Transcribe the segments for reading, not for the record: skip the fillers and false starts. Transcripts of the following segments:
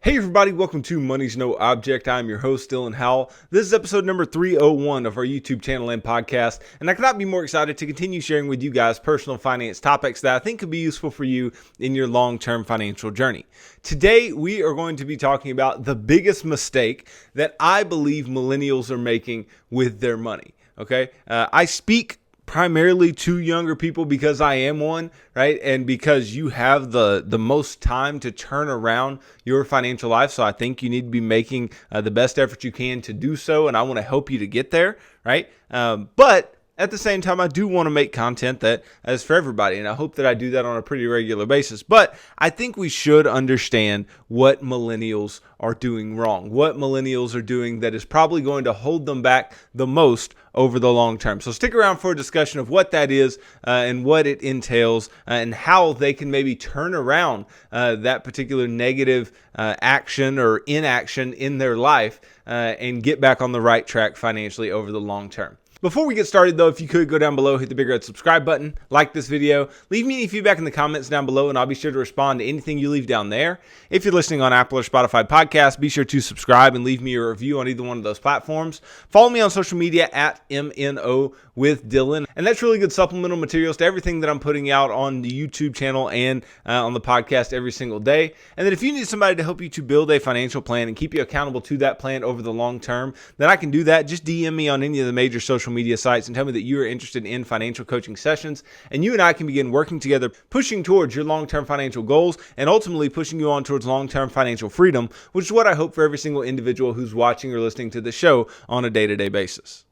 Hey everybody, welcome to Money's No Object. I'm your host, Dylan Howell. This is episode number 301 of our YouTube channel and podcast, and I cannot be more excited to continue sharing with you guys personal finance topics that I think could be useful for you in your long-term financial journey. Today, we are going to be talking about the biggest mistake that I believe millennials are making with their money. Okay, I speak primarily to younger people because I am one, right? And because you have the most time to turn around your financial life. So I think you need to be making the best effort you can to do so. And I want to help you to get there, right? But at the same time, I do want to make content that is for everybody, and I hope that I do that on a pretty regular basis. But I think we should understand what millennials are doing wrong, what millennials are doing that is probably going to hold them back the most over the long term. So stick around for a discussion of what that is and what it entails and how they can maybe turn around that particular negative action or inaction in their life and get back on the right track financially over the long term. Before we get started, though, if you could go down below, hit the big red subscribe button, like this video, leave me any feedback in the comments down below, and I'll be sure to respond to anything you leave down there. If you're listening on Apple or Spotify podcasts, be sure to subscribe and leave me a review on either one of those platforms. Follow me on social media at MNO with Dylan, and that's really good supplemental materials to everything that I'm putting out on the YouTube channel and on the podcast every single day. And then if you need somebody to help you to build a financial plan and keep you accountable to that plan over the long term, then I can do that. Just DM me on any of the major social media sites and tell me that you are interested in financial coaching sessions, and you and I can begin working together, pushing towards your long-term financial goals and ultimately pushing you on towards long-term financial freedom, which is what I hope for every single individual who's watching or listening to the show on a day-to-day basis.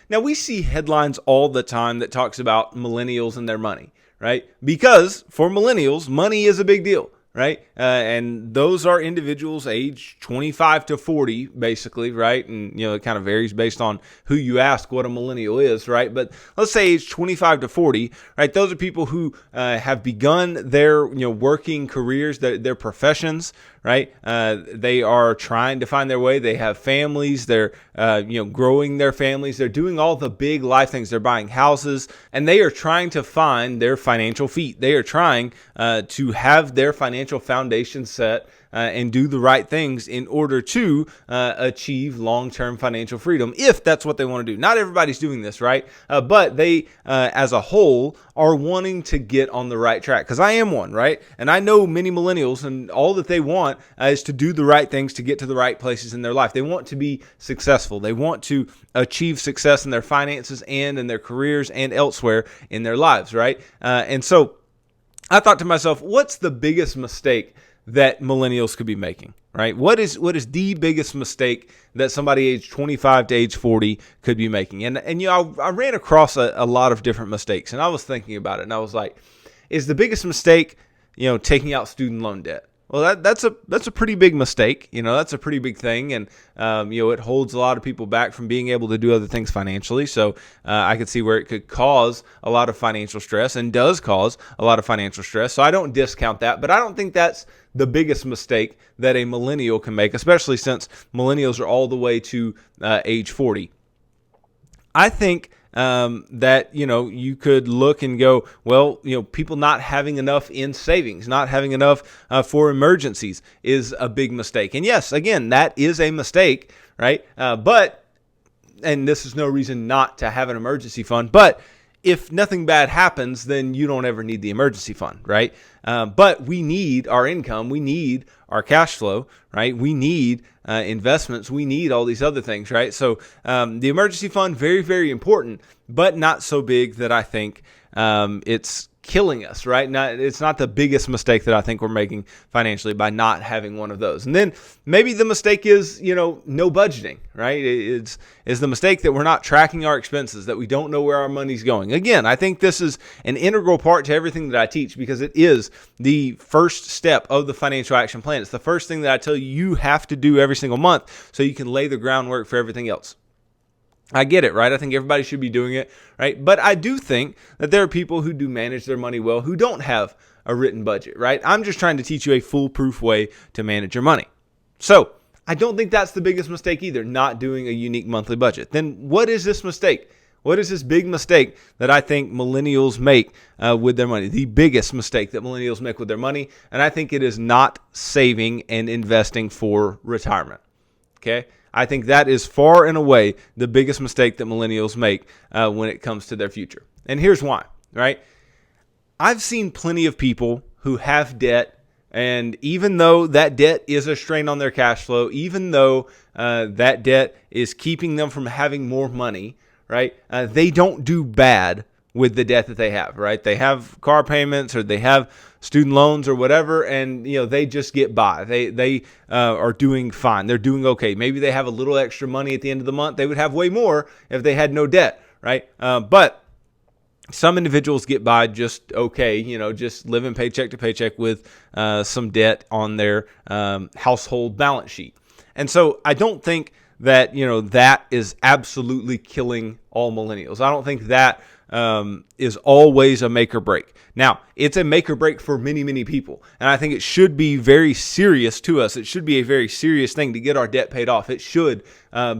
Now, we see headlines all the time that talks about millennials and their money, right? Because for millennials, money is a big deal, right? And those are individuals age 25 to 40, basically, right? And, it kind of varies based on who you ask what a millennial is, right? But let's say age 25 to 40, right? Those are people who have begun their, working careers, their professions, right? They are trying to find their way. They have families. They're, growing their families. They're doing all the big life things. They're buying houses, and they are trying to find their financial feet. They are trying to have their financial foundation set and do the right things in order to achieve long-term financial freedom, if that's what they want to do. Not everybody's doing this, right? But they, as a whole, are wanting to get on the right track. Because I am one, right? And I know many millennials, and all that they want is to do the right things to get to the right places in their life. They want to be successful. They want to achieve success in their finances and in their careers and elsewhere in their lives, right? And so I thought to myself, what's the biggest mistake that millennials could be making, right? What is the biggest mistake that somebody age 25 to age 40 could be making? And I ran across a lot of different mistakes, and I was thinking about it, and I was like, is the biggest mistake, taking out student loan debt? Well, that's a pretty big mistake. That's a pretty big thing, and it holds a lot of people back from being able to do other things financially. So I could see where it could cause a lot of financial stress, and does cause a lot of financial stress. So I don't discount that, but I don't think that's the biggest mistake that a millennial can make, especially since millennials are all the way to age 40. I think that, you could look and go, well, people not having enough in savings, not having enough for emergencies is a big mistake. And yes, again, that is a mistake, right? And this is no reason not to have an emergency fund, but if nothing bad happens, then you don't ever need the emergency fund, right? But we need our income. We need our cash flow, right? We need investments. We need all these other things, right? So the emergency fund, very, very important, but not so big that I think it's killing us, right? It's not the biggest mistake that I think we're making financially by not having one of those. And then maybe the mistake is, no budgeting, right? It's the mistake that we're not tracking our expenses, that we don't know where our money's going. Again, I think this is an integral part to everything that I teach, because it is the first step of the financial action plan. It's the first thing that I tell you have to do every single month so you can lay the groundwork for everything else. I get it, right? I think everybody should be doing it, right? But I do think that there are people who do manage their money well who don't have a written budget, right? I'm just trying to teach you a foolproof way to manage your money. So I don't think that's the biggest mistake either, not doing a unique monthly budget. Then what is this mistake? What is this big mistake that I think millennials make with their money? The biggest mistake that millennials make with their money, and I think it is not saving and investing for retirement. Okay? I think that is far and away the biggest mistake that millennials make when it comes to their future. And here's why, right? I've seen plenty of people who have debt, and even though that debt is a strain on their cash flow, even though that debt is keeping them from having more money, right? They don't do bad with the debt that they have, right? They have car payments or they have student loans or whatever, and they just get by. They are doing fine. They're doing okay. Maybe they have a little extra money at the end of the month. They would have way more if they had no debt, right? But some individuals get by just okay, just living paycheck to paycheck with some debt on their household balance sheet. And so I don't think that, that is absolutely killing all millennials. I don't think that is always a make or break. Now, it's a make or break for many, many people. And I think it should be very serious to us. It should be a very serious thing to get our debt paid off. It should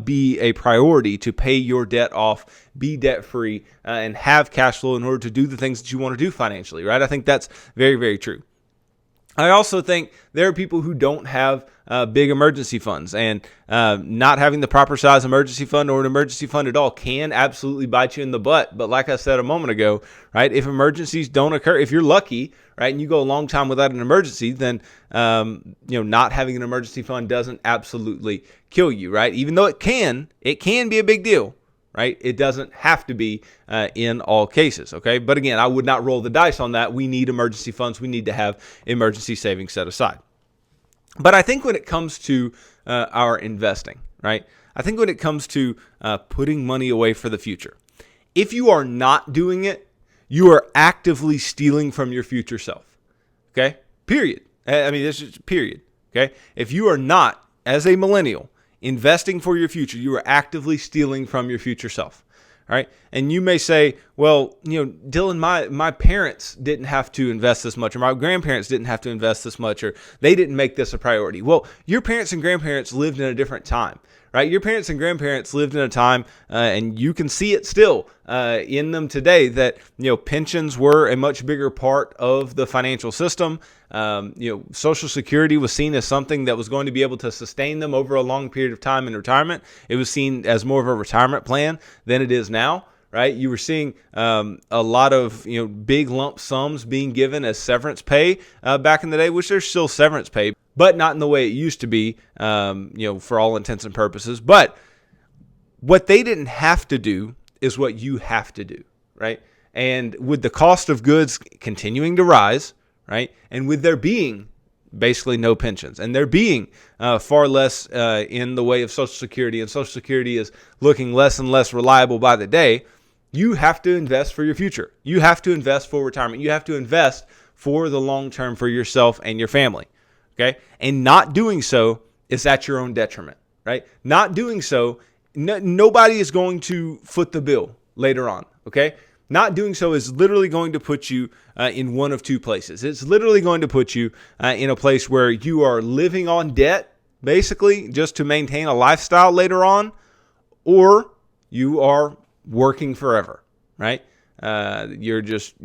be a priority to pay your debt off, be debt free, and have cash flow in order to do the things that you want to do financially, right? I think that's very, very true. I also think there are people who don't have big emergency funds, and not having the proper size emergency fund or an emergency fund at all can absolutely bite you in the butt. But like I said a moment ago, right, if emergencies don't occur, if you're lucky, right, and you go a long time without an emergency, then not having an emergency fund doesn't absolutely kill you, right? Even though it can be a big deal. Right? It doesn't have to be in all cases, okay? But again, I would not roll the dice on that. We need emergency funds. We need to have emergency savings set aside. But I think when it comes to our investing, right? I think when it comes to putting money away for the future, if you are not doing it, you are actively stealing from your future self, okay? Period. I mean, this is period, okay? If you are not, as a millennial, investing for your future, you are actively stealing from your future self. All right. And you may say, well, Dylan, my parents didn't have to invest this much, or my grandparents didn't have to invest this much, or they didn't make this a priority. Well, your parents and grandparents lived in a different time, right? Your parents and grandparents lived in a time, and you can see it still in them today, that, pensions were a much bigger part of the financial system. Social Security was seen as something that was going to be able to sustain them over a long period of time in retirement. It was seen as more of a retirement plan than it is now, right? You were seeing a lot of big lump sums being given as severance pay back in the day, which there's still severance pay, but not in the way it used to be, for all intents and purposes. But what they didn't have to do is what you have to do, right? And with the cost of goods continuing to rise, right, and with there being basically no pensions, and there being far less in the way of Social Security, and Social Security is looking less and less reliable by the day, you have to invest for your future. You have to invest for retirement. You have to invest for the long term for yourself and your family, okay? And not doing so is at your own detriment, right? Not doing so, nobody is going to foot the bill later on, okay? Not doing so is literally going to put you in one of two places. It's literally going to put you in a place where you are living on debt, basically, just to maintain a lifestyle later on, or you are working forever, right? You're just,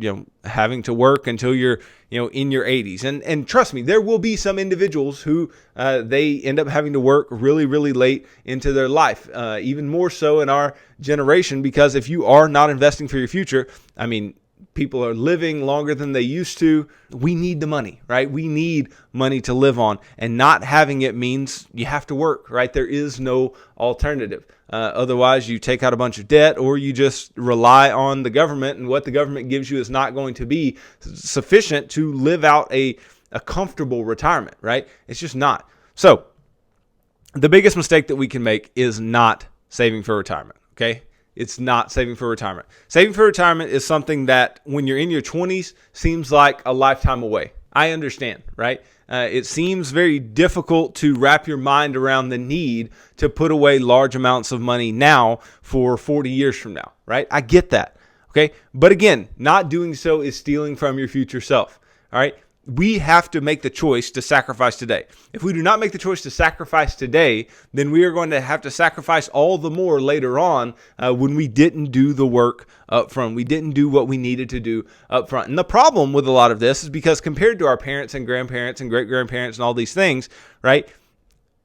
having to work until you're, in your 80s. And trust me, there will be some individuals who they end up having to work really, really late into their life, even more so in our generation, because if you are not investing for your future, I mean, people are living longer than they used to. We need the money, right? We need money to live on, and not having it means you have to work, right? There is no alternative. Otherwise, you take out a bunch of debt, or you just rely on the government, and what the government gives you is not going to be sufficient to live out a comfortable retirement, right? It's just not. So the biggest mistake that we can make is not saving for retirement, okay? It's not saving for retirement. Saving for retirement is something that when you're in your 20s seems like a lifetime away. I understand, right? It seems very difficult to wrap your mind around the need to put away large amounts of money now for 40 years from now, right? I get that, okay? But again, not doing so is stealing from your future self, all right? we have to make the choice to sacrifice today. If we do not make the choice to sacrifice today, then we are going to have to sacrifice all the more later on when we didn't do the work up front. We didn't do what we needed to do up front. And the problem with a lot of this is because compared to our parents and grandparents and great-grandparents and all these things, right,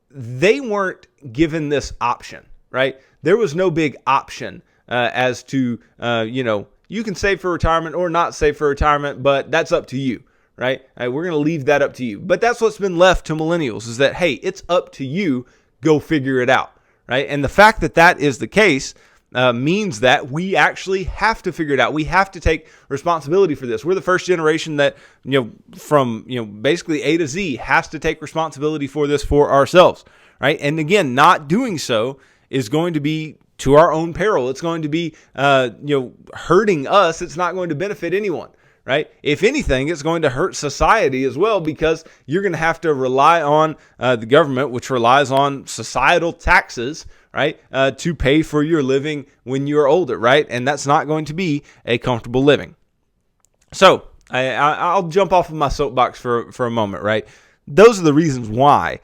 they weren't given this option, right? There was no big option as to, you can save for retirement or not save for retirement, but that's up to you. Right? We're going to leave that up to you. But that's what's been left to millennials is that, hey, it's up to you. Go figure it out. Right? And the fact that that is the case means that we actually have to figure it out. We have to take responsibility for this. We're the first generation that, from basically A to Z has to take responsibility for this for ourselves. Right? And again, not doing so is going to be to our own peril. It's going to be, hurting us. It's not going to benefit anyone. Right? If anything, it's going to hurt society as well because you're going to have to rely on the government, which relies on societal taxes, right, to pay for your living when you're older, right? And that's not going to be a comfortable living. So I'll jump off of my soapbox for a moment, right? Those are the reasons why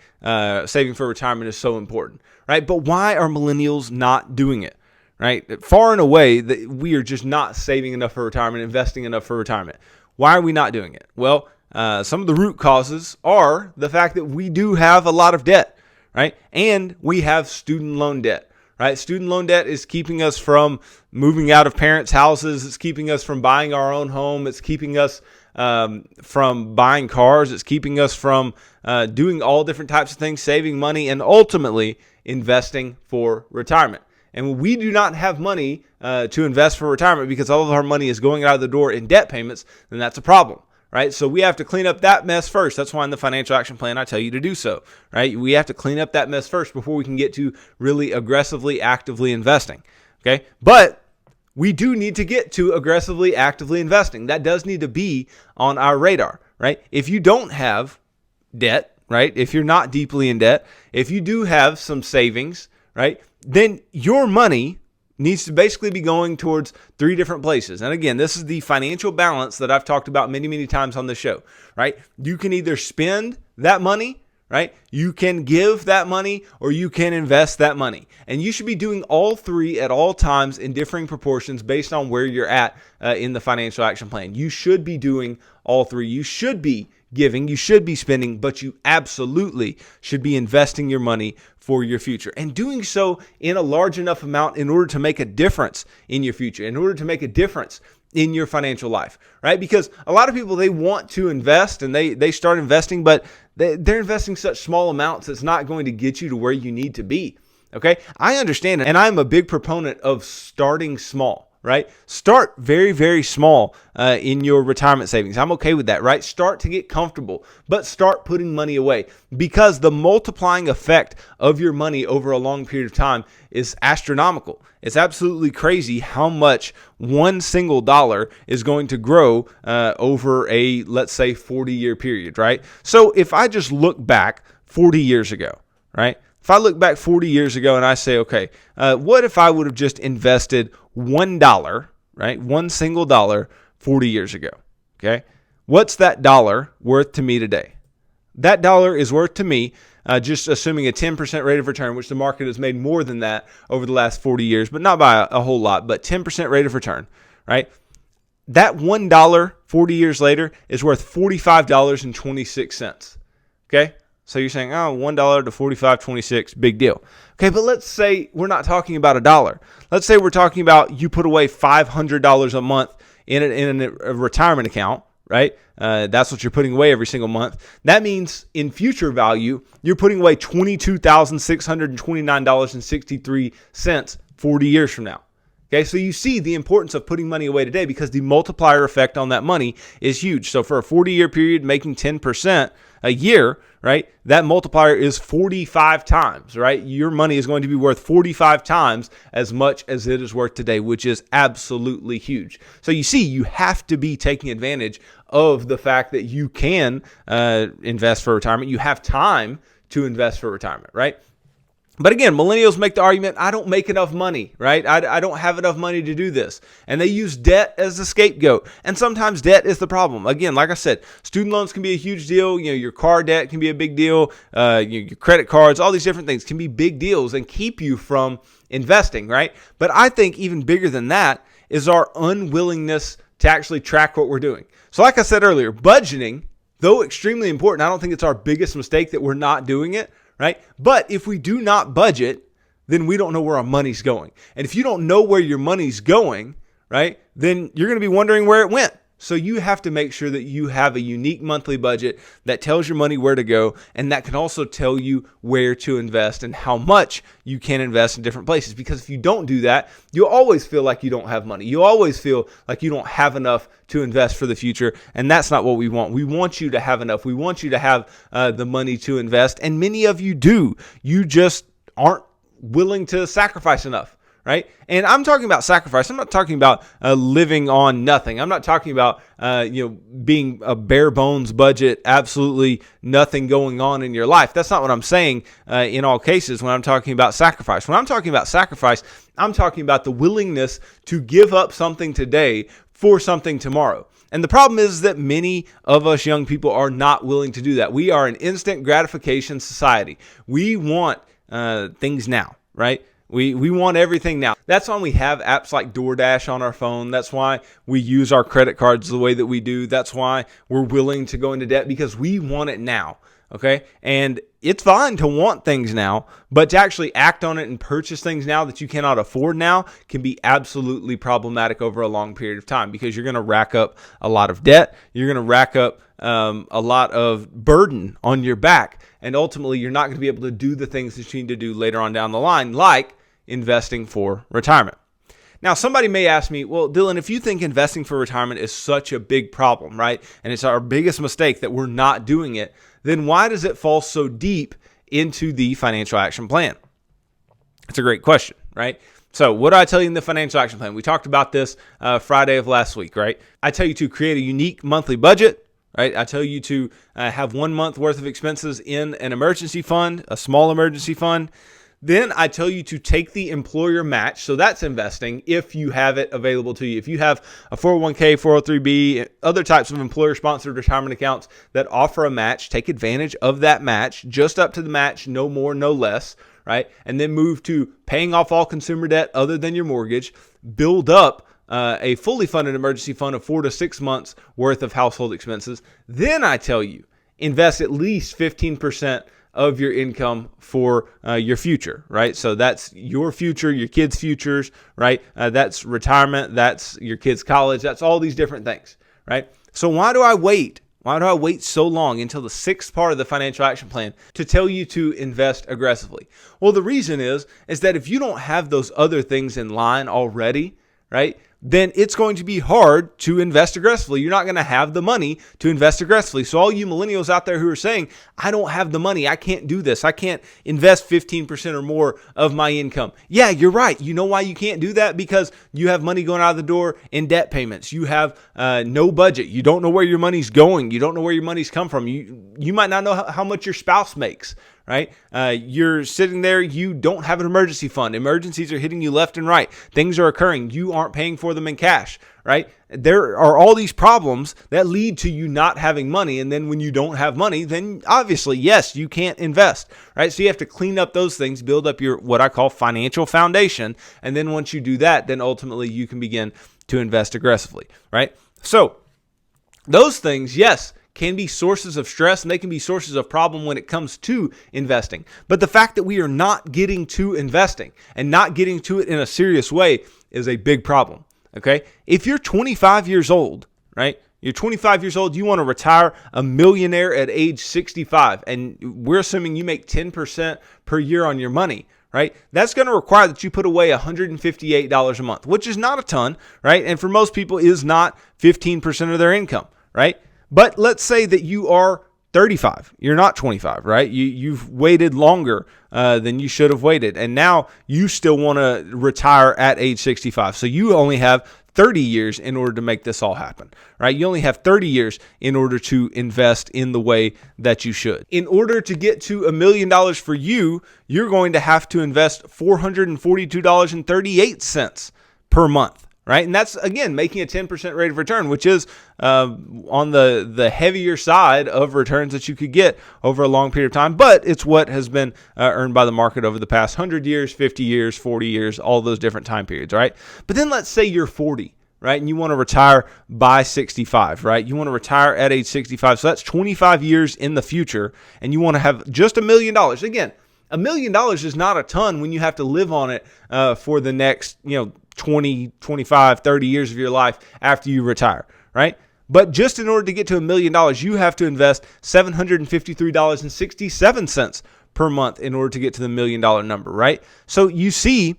saving for retirement is so important, right? But why are millennials not doing it? Right? Far and away, we are just not saving enough for retirement, investing enough for retirement. Why are we not doing it? Well, some of the root causes are the fact that we do have a lot of debt, right? And we have student loan debt, right? Student loan debt is keeping us from moving out of parents' houses. It's keeping us from buying our own home. It's keeping us from buying cars. It's keeping us from doing all different types of things, saving money, and ultimately investing for retirement. And when we do not have money to invest for retirement because all of our money is going out of the door in debt payments, then that's a problem, right? So we have to clean up that mess first. That's why in the financial action plan, I tell you to do so, right? We have to clean up that mess first before we can get to really aggressively, actively investing, okay? But we do need to get to aggressively, actively investing. That does need to be on our radar, right? If you don't have debt, right? If you're not deeply in debt, if you do have some savings, right, then your money needs to basically be going towards three different places. And again, this is the financial balance that I've talked about many, many times on the show, right? You can either spend that money, right? You can give that money, or you can invest that money. And you should be doing all three at all times in differing proportions based on where you're at in the financial action plan. You should be doing all three. You should be giving, you should be spending, but you absolutely should be investing your money for your future and doing so in a large enough amount in order to make a difference in your future, in order to make a difference in your financial life, right? Because a lot of people, they want to invest and they start investing, but they're investing such small amounts, it's not going to get you to where you need to be. Okay. I understand. And I'm a big proponent of starting small. Right? Start very, very small in your retirement savings. I'm okay with that, right? Start to get comfortable, but start putting money away because the multiplying effect of your money over a long period of time is astronomical. It's absolutely crazy how much one single dollar is going to grow over a, let's say, 40-year period, right? So if I just look back 40 years ago, right? If I look back 40 years ago and I say, okay, what if I would have just invested $1, right? One single dollar 40 years ago, okay? What's that dollar worth to me today? That dollar is worth to me, just assuming a 10% rate of return, which the market has made more than that over the last 40 years, but not by a whole lot, but 10% rate of return, right? That $1 40 years later is worth $45.26, okay? So you're saying, oh, $1 to $45.26, big deal. Okay, but let's say we're not talking about a dollar. Let's say we're talking about you put away $500 a month in a retirement account, right? That's what you're putting away every single month. That means in future value, you're putting away $22,629.63 40 years from now. Okay, so you see the importance of putting money away today because the multiplier effect on that money is huge. So for a 40-year period, making 10% a year, right, that multiplier is 45 times, right? Your money is going to be worth 45 times as much as it is worth today, which is absolutely huge. So you see, you have to be taking advantage of the fact that you can invest for retirement. You have time to invest for retirement, right? But again, millennials make the argument, I don't make enough money, right? I don't have enough money to do this. And they use debt as the scapegoat. And sometimes debt is the problem. Again, like I said, student loans can be a huge deal. Your car debt can be a big deal. Your credit cards, all these different things can be big deals and keep you from investing, right? But I think even bigger than that is our unwillingness to actually track what we're doing. So like I said earlier, budgeting, though extremely important, I don't think it's our biggest mistake that we're not doing it. Right? But if we do not budget, then we don't know where our money's going. And if you don't know where your money's going, right, then you're going to be wondering where it went. So you have to make sure that you have a unique monthly budget that tells your money where to go, and that can also tell you where to invest and how much you can invest in different places. Because if you don't do that, you'll always feel like you don't have money. You always feel like you don't have enough to invest for the future, and that's not what we want. We want you to have enough. We want you to have the money to invest, and many of you do. You just aren't willing to sacrifice enough. Right? And I'm talking about sacrifice. I'm not talking about living on nothing. I'm not talking about being a bare bones budget, absolutely nothing going on in your life. That's not what I'm saying in all cases when I'm talking about sacrifice. When I'm talking about sacrifice, I'm talking about the willingness to give up something today for something tomorrow. And the problem is that many of us young people are not willing to do that. We are an instant gratification society. We want things now, right? We want everything now. That's why we have apps like DoorDash on our phone. That's why we use our credit cards the way that we do. That's why we're willing to go into debt, because we want it now. Okay? And it's fine to want things now, but to actually act on it and purchase things now that you cannot afford now can be absolutely problematic over a long period of time, because you're going to rack up a lot of debt. You're going to rack up a lot of burden on your back. And ultimately, you're not going to be able to do the things that you need to do later on down the line, like investing for retirement. Now, somebody may ask me, well, Dylan, if you think investing for retirement is such a big problem, right, and it's our biggest mistake that we're not doing it, then why does it fall so deep into the financial action plan? It's a great question, right? So what do I tell you in the financial action plan? We talked about this Friday of last week, right? I tell you to create a unique monthly budget, right? I tell you to have 1 month worth of expenses in an emergency fund, a small emergency fund. Then I tell you to take the employer match. So that's investing if you have it available to you. If you have a 401k, 403b, other types of employer-sponsored retirement accounts that offer a match, take advantage of that match, just up to the match, no more, no less, right? And then move to paying off all consumer debt other than your mortgage, build up a fully funded emergency fund of 4 to 6 months worth of household expenses. Then I tell you, invest at least 15% of your income for your future, right? So that's your future, your kids' futures, right? That's retirement, that's your kids' college, that's all these different things, right? So why do I wait? Why do I wait so long until the sixth part of the financial action plan to tell you to invest aggressively? Well, the reason is that if you don't have those other things in line already, right, then it's going to be hard to invest aggressively. You're not going to have the money to invest aggressively. So all you millennials out there who are saying, I don't have the money, I can't do this, I can't invest 15% or more of my income. Yeah, you're right. You know why you can't do that? Because you have money going out of the door in debt payments. You have no budget. You don't know where your money's going. You don't know where your money's come from. You might not know how much your spouse makes. Right? You're sitting there, you don't have an emergency fund. Emergencies are hitting you left and right. Things are occurring. You aren't paying for them in cash, right? There are all these problems that lead to you not having money. And then when you don't have money, then obviously, yes, you can't invest, right? So you have to clean up those things, build up your, what I call financial foundation. And then once you do that, then ultimately you can begin to invest aggressively, right? So those things, yes, can be sources of stress, and they can be sources of problem when it comes to investing. But the fact that we are not getting to investing and not getting to it in a serious way is a big problem, okay? If you're 25 years old, right? You're 25 years old, you want to retire a millionaire at age 65, and we're assuming you make 10% per year on your money, right? That's going to require that you put away $158 a month, which is not a ton, right? And for most people is not 15% of their income, right? But let's say that you are 35. You're not 25, right? You've waited longer than you should have waited. And now you still want to retire at age 65. So you only have 30 years in order to make this all happen, right? You only have 30 years in order to invest in the way that you should. In order to get to $1 million for you, you're going to have to invest $442.38 per month. Right. And that's, again, making a 10% rate of return, which is on the heavier side of returns that you could get over a long period of time. But it's what has been earned by the market over the past 100 years, 50 years, 40 years, all those different time periods. Right. But then let's say you're 40. Right. And you want to retire by 65. Right. You want to retire at age 65. So that's 25 years in the future. And you want to have just $1 million. Again, $1 million is not a ton when you have to live on it for the next, 20, 25, 30 years of your life after you retire, right? But just in order to get to $1 million, you have to invest $753.67 per month in order to get to the $1 million number, right? So you see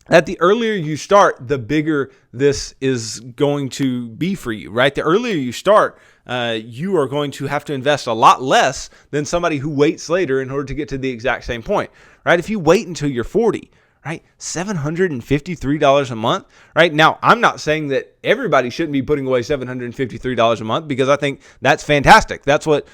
that the earlier you start, the bigger this is going to be for you, right? The earlier you start, you are going to have to invest a lot less than somebody who waits later in order to get to the exact same point, right? If you wait until you're 40, right, $753 a month, right? Now, I'm not saying that everybody shouldn't be putting away $753 a month, because I think that's fantastic. That's what,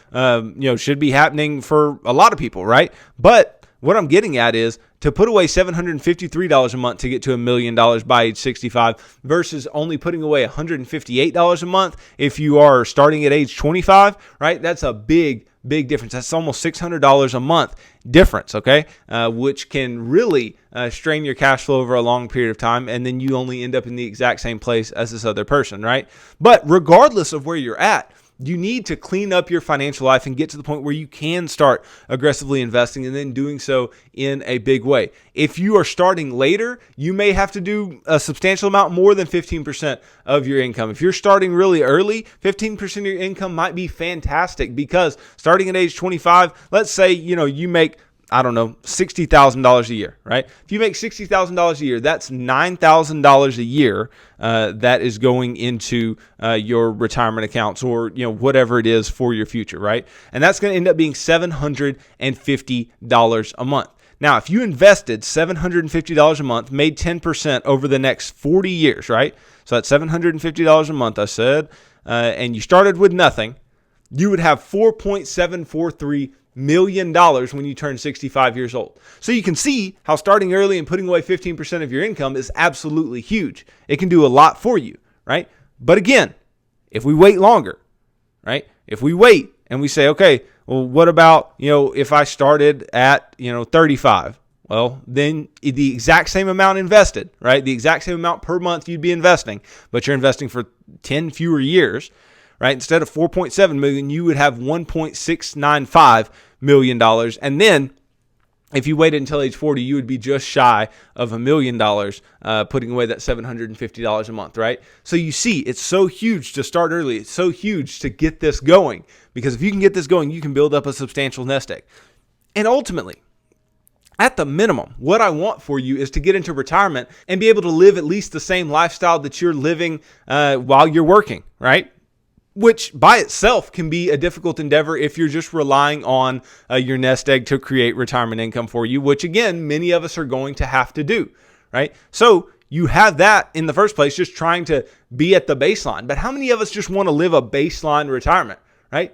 should be happening for a lot of people, right? But what I'm getting at is to put away $753 a month to get to $1 million by age 65 versus only putting away $158 a month if you are starting at age 25, right? That's a big difference. That's almost $600 a month difference, okay? Which can really strain your cash flow over a long period of time, and then you only end up in the exact same place as this other person, right? But regardless of where you're at, you need to clean up your financial life and get to the point where you can start aggressively investing and then doing so in a big way. If you are starting later, you may have to do a substantial amount more than 15% of your income. If you're starting really early, 15% of your income might be fantastic, because starting at age 25, let's say, you make $60,000 a year, right? If you make $60,000 a year, that's $9,000 a year that is going into your retirement accounts, or whatever it is for your future, right? And that's going to end up being $750 a month. Now, if you invested $750 a month, made 10% over the next 40 years, right? So that's $750 a month, I said, and you started with nothing, you would have $4.743 million when you turn 65 years old. So you can see how starting early and putting away 15% of your income is absolutely huge. It can do a lot for you, right? But again, if we wait longer, right? If we wait and we say, okay, well, what about, if I started at, 35? Well, then the exact same amount invested, right? The exact same amount per month you'd be investing, but you're investing for 10 fewer years, right? Instead of $4.7 million, you would have $1.695 million. And then if you waited until age 40, you would be just shy of $1 million, putting away that $750 a month, right? So you see, it's so huge to start early. It's so huge to get this going, because if you can get this going, you can build up a substantial nest egg. And ultimately, at the minimum, what I want for you is to get into retirement and be able to live at least the same lifestyle that you're living while you're working, right? Which by itself can be a difficult endeavor if you're just relying on your nest egg to create retirement income for you, which again, many of us are going to have to do, right? So you have that in the first place, just trying to be at the baseline. But how many of us just want to live a baseline retirement, right?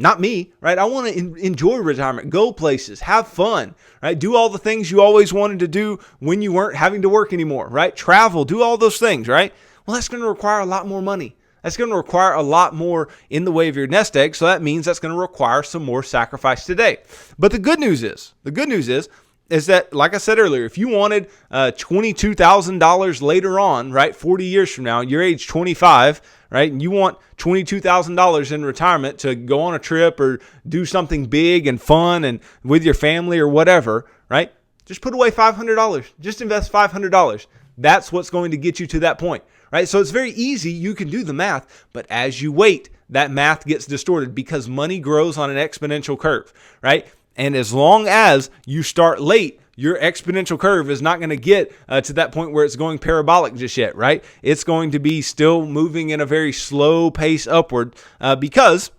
Not me, right? I want to enjoy retirement, go places, have fun, right? Do all the things you always wanted to do when you weren't having to work anymore, right? Travel, do all those things, right? Well, that's going to require a lot more money. That's going to require a lot more in the way of your nest egg. So that means that's going to require some more sacrifice today. But the good news is that, like I said earlier, if you wanted $22,000 later on, right, 40 years from now, you're age 25, right, and you want $22,000 in retirement to go on a trip or do something big and fun and with your family or whatever, right, just put away $500. Just invest $500. That's what's going to get you to that point. Right? So it's very easy. You can do the math, but as you wait, that math gets distorted because money grows on an exponential curve, right? And as long as you start late, your exponential curve is not going to get to that point where it's going parabolic just yet, right? It's going to be still moving in a very slow pace upward because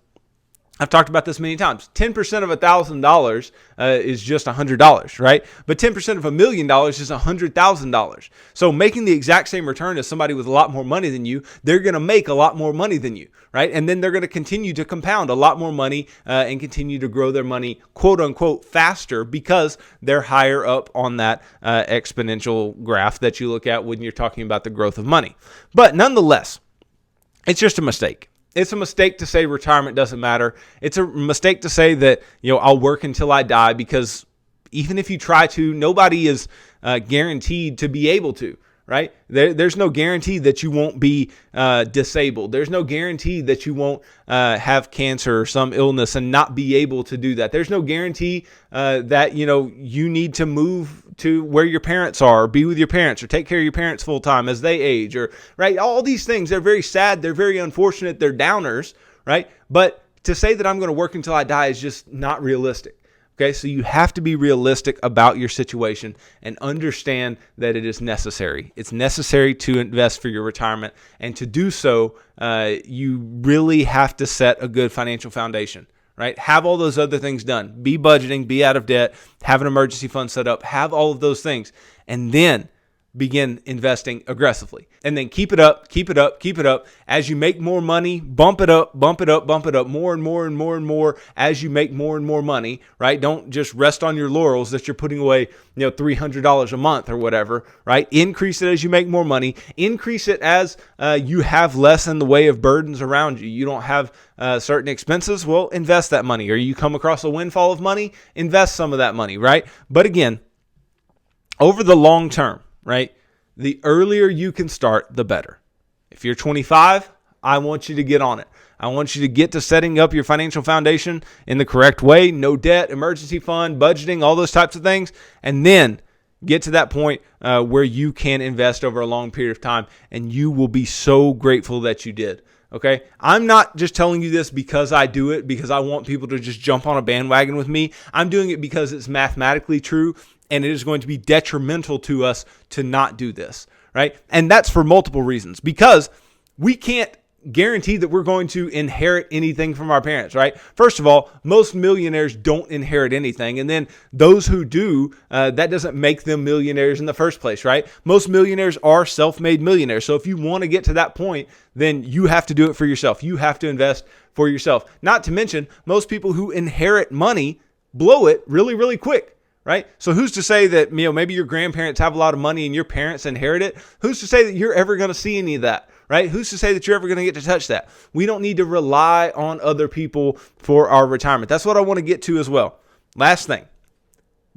I've talked about this many times. 10% of $1,000 is just $100, right? But 10% of $1 million is $100,000. So making the exact same return as somebody with a lot more money than you, they're going to make a lot more money than you, right? And then they're going to continue to compound a lot more money and continue to grow their money, quote unquote, faster because they're higher up on that exponential graph that you look at when you're talking about the growth of money. But nonetheless, it's just a mistake. It's a mistake to say retirement doesn't matter. It's a mistake to say that, I'll work until I die, because even if you try to, nobody is guaranteed to be able to, right? There's no guarantee that you won't be disabled. There's no guarantee that you won't have cancer or some illness and not be able to do that. There's no guarantee that, you need to move to where your parents are, or be with your parents, or take care of your parents full time as they age, or right. All these things, they're very sad. They're very unfortunate. They're downers, right? But to say that I'm going to work until I die is just not realistic. Okay, so you have to be realistic about your situation and understand that it is necessary. It's necessary to invest for your retirement, and to do so, you really have to set a good financial foundation, right? Have all those other things done. Be budgeting, be out of debt, have an emergency fund set up, have all of those things, and then begin investing aggressively. And then keep it up, keep it up, keep it up. As you make more money, bump it up, bump it up, bump it up more and more and more and more as you make more and more money, right? Don't just rest on your laurels that you're putting away, $300 a month or whatever, right? Increase it as you make more money. Increase it as you have less in the way of burdens around you. You don't have certain expenses. Well, invest that money. Or you come across a windfall of money, invest some of that money, right? But again, over the long term, right? The earlier you can start, the better. If you're 25, I want you to get on it. I want you to get to setting up your financial foundation in the correct way. No debt, emergency fund, budgeting, all those types of things. And then get to that point where you can invest over a long period of time, and you will be so grateful that you did. Okay, I'm not just telling you this because I do it, because I want people to just jump on a bandwagon with me. I'm doing it because it's mathematically true, and it is going to be detrimental to us to not do this, right? And that's for multiple reasons, because we can't guarantee that we're going to inherit anything from our parents, right? First of all, most millionaires don't inherit anything. And then those who do, that doesn't make them millionaires in the first place, right? Most millionaires are self-made millionaires. So if you want to get to that point, then you have to do it for yourself. You have to invest for yourself. Not to mention, most people who inherit money blow it really, really quick. Right? So who's to say that, maybe your grandparents have a lot of money and your parents inherit it? Who's to say that you're ever going to see any of that? Right? Who's to say that you're ever going to get to touch that? We don't need to rely on other people for our retirement. That's what I want to get to as well. Last thing.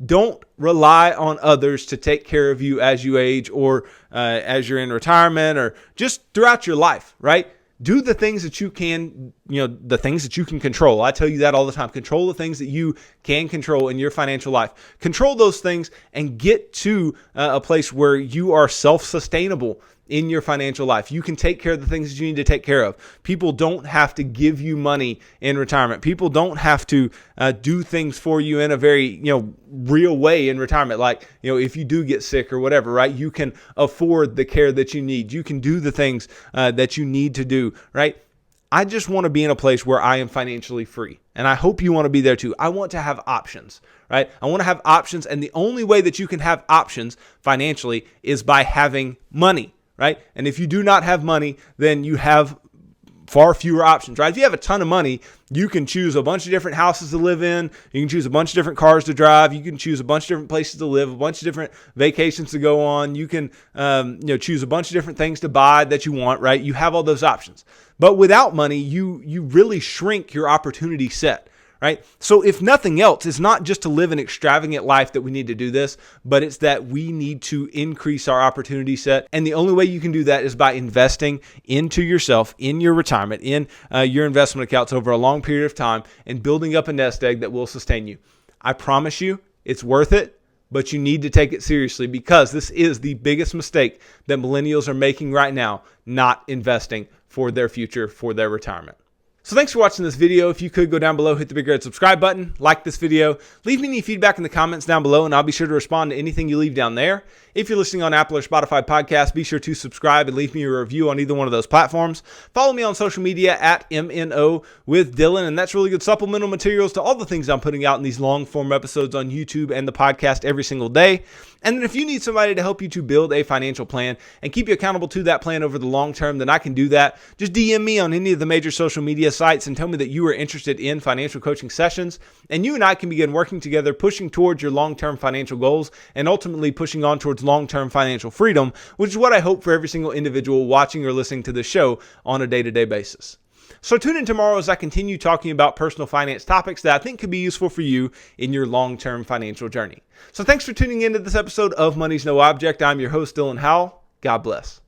Don't rely on others to take care of you as you age, or as you're in retirement, or just throughout your life, right? Do the things that you can, the things that you can control. I tell you that all the time. Control the things that you can control in your financial life. Control those things and get to a place where you are self-sustainable in your financial life. You can take care of the things that you need to take care of. People don't have to give you money in retirement. People don't have to do things for you in a very, real way in retirement. Like, if you do get sick or whatever, right? You can afford the care that you need. You can do the things that you need to do, right? I just want to be in a place where I am financially free. And I hope you want to be there too. I want to have options, right? I want to have options. And the only way that you can have options financially is by having money. Right? And if you do not have money, then you have far fewer options, right? If you have a ton of money, you can choose a bunch of different houses to live in. You can choose a bunch of different cars to drive. You can choose a bunch of different places to live, a bunch of different vacations to go on. You can, choose a bunch of different things to buy that you want, right? You have all those options. But without money, you really shrink your opportunity set. Right? So if nothing else, it's not just to live an extravagant life that we need to do this, but it's that we need to increase our opportunity set. And the only way you can do that is by investing into yourself, in your retirement, in your investment accounts over a long period of time, and building up a nest egg that will sustain you. I promise you, it's worth it, but you need to take it seriously, because this is the biggest mistake that millennials are making right now, not investing for their future, for their retirement. So thanks for watching this video. If you could go down below, hit the big red subscribe button, like this video, leave me any feedback in the comments down below, and I'll be sure to respond to anything you leave down there. If you're listening on Apple or Spotify podcasts, be sure to subscribe and leave me a review on either one of those platforms. Follow me on social media at MNO with Dylan, and that's really good supplemental materials to all the things I'm putting out in these long form episodes on YouTube and the podcast every single day. And then if you need somebody to help you to build a financial plan and keep you accountable to that plan over the long term, then I can do that. Just DM me on any of the major social media sites and tell me that you are interested in financial coaching sessions, and you and I can begin working together, pushing towards your long-term financial goals and ultimately pushing on towards long-term financial freedom, which is what I hope for every single individual watching or listening to this show on a day-to-day basis. So tune in tomorrow as I continue talking about personal finance topics that I think could be useful for you in your long-term financial journey. So thanks for tuning into this episode of Money's No Object. I'm your host, Dylan Howell. God bless.